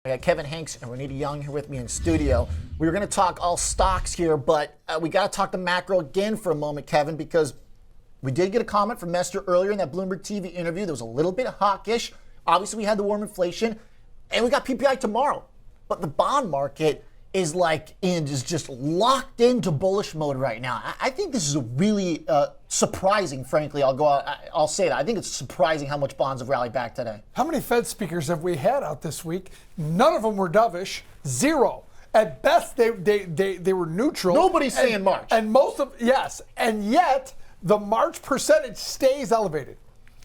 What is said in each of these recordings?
I got Kevin Hincks and Renita Young here with me in studio. We were going to talk all stocks here, but we got to talk the macro again for a moment, Kevin, because we did get a comment from Mester earlier in that Bloomberg TV interview that was a little bit hawkish. Obviously, we had the warm inflation, and we got PPI tomorrow. But the bond market is just locked into bullish mode right now. I think this is a really surprising, frankly. I'll say that. I think it's surprising how much bonds have rallied back today. How many Fed speakers have we had out this week? None of them were dovish. Zero. At best, they were neutral. Nobody's saying March. And and yet the March percentage stays elevated.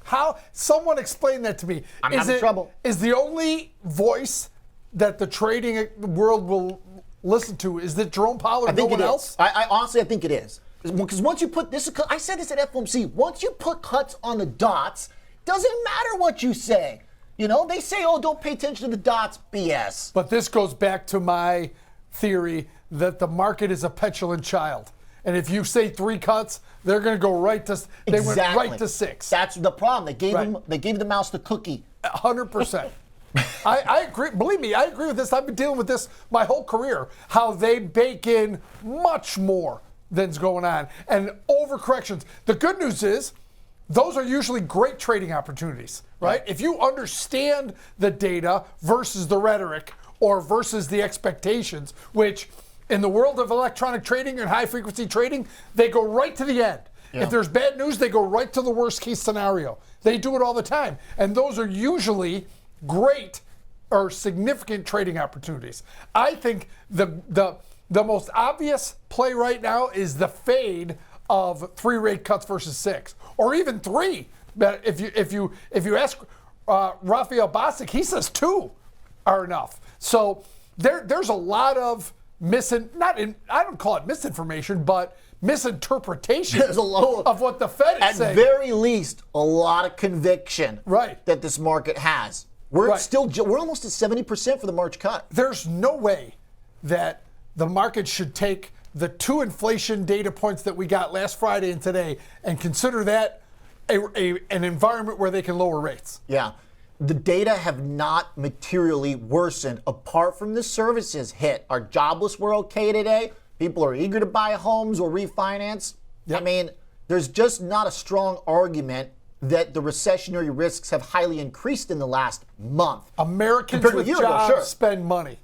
How? Someone explain that to me. I'm having trouble. Is the only voice that the trading world will listen to, is that Jerome Powell or no one else? I honestly think it is. Because once you put this, I said this at FOMC, once you put cuts on the dots, doesn't matter what you say. You know, they say, oh, don't pay attention to the dots, BS. But this goes back to my theory that the market is a petulant child. And if you say 3 cuts, they're going to go right to, they went right to 6. That's the problem. They gave the mouse the cookie. 100%. I agree. Believe me, I agree with this. I've been dealing with this my whole career, how they bake in much more than's going on. And overcorrections. The good news is those are usually great trading opportunities, right? If you understand the data versus the rhetoric or versus the expectations, which in the world of electronic trading and high-frequency trading, they go right to the end. Yeah. If there's bad news, they go right to the worst-case scenario. They do it all the time. And those are usually great or significant trading opportunities. I think the most obvious play right now is the fade of 3 rate cuts versus 6, or even 3. But if you ask Raphael Bostic, he says 2 are enough. So there's a lot of I don't call it misinformation, but misinterpretation of what the Fed is saying. At very least, a lot of conviction that this market has. We're almost at 70% for the March cut. There's no way that the market should take the 2 inflation data points that we got last Friday and today and consider that an environment where they can lower rates. Yeah. The data have not materially worsened apart from the services hit. Our jobless were okay today. People are eager to buy homes or refinance. Yep. I mean, there's just not a strong argument that the recessionary risks have highly increased in the last month. Americans with jobs spend money.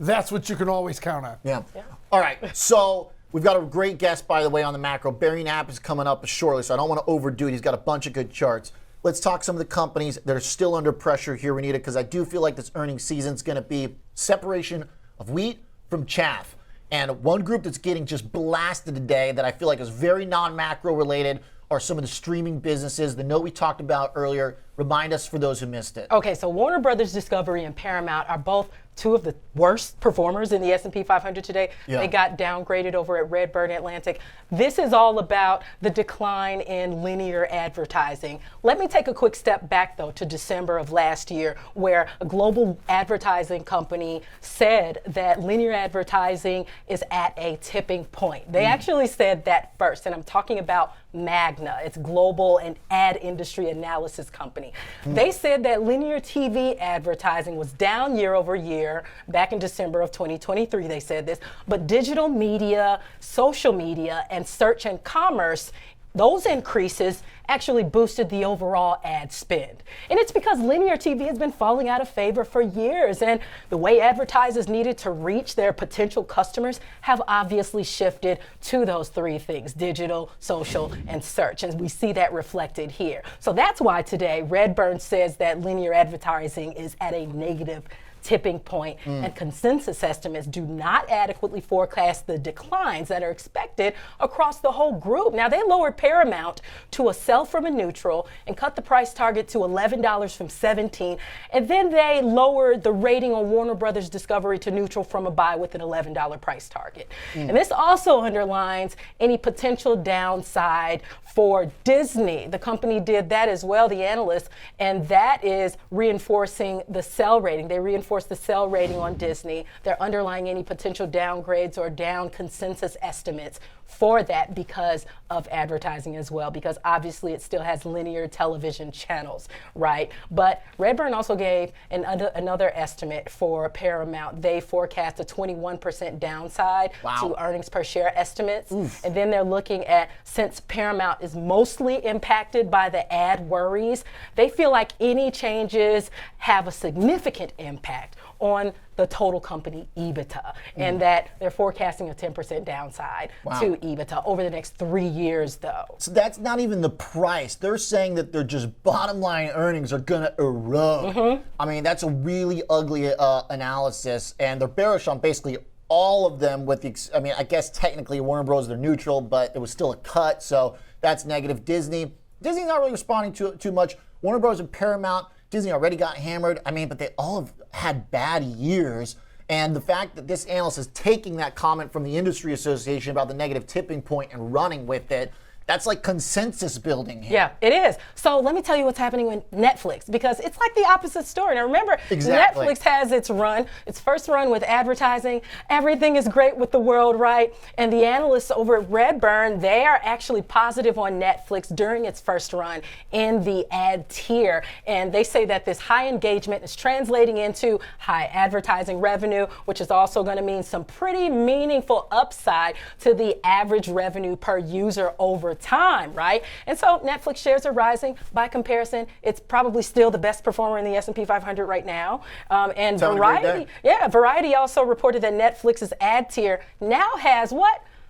That's what you can always count on. Yeah. All right. So we've got a great guest, by the way, on the macro. Barry Knapp is coming up shortly, so I don't want to overdo it. He's got a bunch of good charts. Let's talk some of the companies that are still under pressure here, Renita, because I do feel like this earnings season is going to be separation of wheat from chaff. And one group that's getting just blasted today that I feel like is very non-macro related are some of the streaming businesses. The note we talked about earlier, remind us for those who missed it. Okay, so Warner Brothers Discovery and Paramount are both 2 of the worst performers in the S&P 500 today. Yeah. They got downgraded over at Redburn Atlantic. This is all about the decline in linear advertising. Let me take a quick step back, though, to December of last year, where a global advertising company said that linear advertising is at a tipping point. They actually said that first, and I'm talking about Magna. It's global and ad industry analysis company. They said that linear TV advertising was down year over year. Back in December of 2023, they said this, but digital media, social media, and search and commerce, those increases actually boosted the overall ad spend. And it's because linear TV has been falling out of favor for years, and the way advertisers needed to reach their potential customers have obviously shifted to those 3 things: digital, social, and search. And we see that reflected here. So that's why today Redburn says that linear advertising is at a negative tipping point, and consensus estimates do not adequately forecast the declines that are expected across the whole group. Now, they lowered Paramount to a sell from a neutral and cut the price target to $11 from $17, and then they lowered the rating on Warner Brothers Discovery to neutral from a buy with an $11 price target. And this also underlines any potential downside for Disney. The company did that as well, the analyst, and that is reinforcing the sell rating. They reinforced course, the sell rating on Disney. They're underlying any potential downgrades or down consensus estimates for that because of advertising as well, because obviously it still has linear television channels, right? But Redburn also gave another estimate for Paramount. They forecast a 21% downside to earnings per share estimates. And then they're looking at, since Paramount is mostly impacted by the ad worries, they feel like any changes have a significant impact on the total company EBITDA, and that they're forecasting a 10% downside to EBITDA over the next 3 years, though. So that's not even the price. They're saying that their just bottom line earnings are going to erode. I mean, that's a really ugly analysis, and they're bearish on basically all of them. I mean, I guess technically Warner Bros. They're neutral, but it was still a cut, so that's negative. Disney's not really responding too much. Warner Bros. And Paramount, Disney already got hammered. I mean, but they all have had bad years. And the fact that this analyst is taking that comment from the industry association about the negative tipping point and running with it, that's like consensus building here. Yeah, it is. So let me tell you what's happening with Netflix, because it's like the opposite story. Now remember, Netflix has its first run with advertising. Everything is great with the world, right? And the analysts over at Redburn, they are actually positive on Netflix during its first run in the ad tier. And they say that this high engagement is translating into high advertising revenue, which is also going to mean some pretty meaningful upside to the average revenue per user over time, right? And so Netflix shares are rising. By comparison, it's probably still the best performer in the S&P 500 right now. And Variety also reported that Netflix's ad tier now has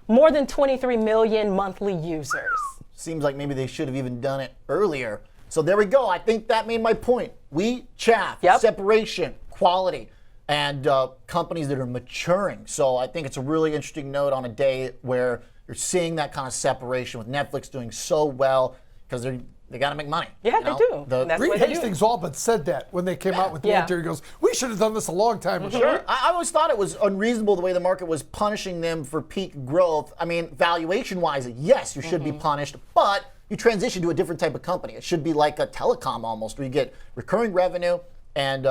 more than 23 million monthly users. Seems like maybe they should have even done it earlier. So there we go. I think that made my point. We chaff, separation, quality, and companies that are maturing. So I think it's a really interesting note on a day where you're seeing that kind of separation with Netflix doing so well because they got to make money. Yeah, they do. Reed Hastings all but said that when they came out with the answer. He goes, we should have done this a long time ago. Sure. I always thought it was unreasonable the way the market was punishing them for peak growth. I mean, valuation-wise, yes, you should be punished, but you transition to a different type of company. It should be like a telecom almost, where you get recurring revenue and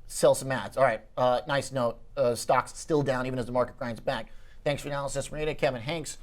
sell some ads. All right, nice note. Stocks still down even as the market grinds back. Thanks for your analysis, Renita. Kevin Hincks.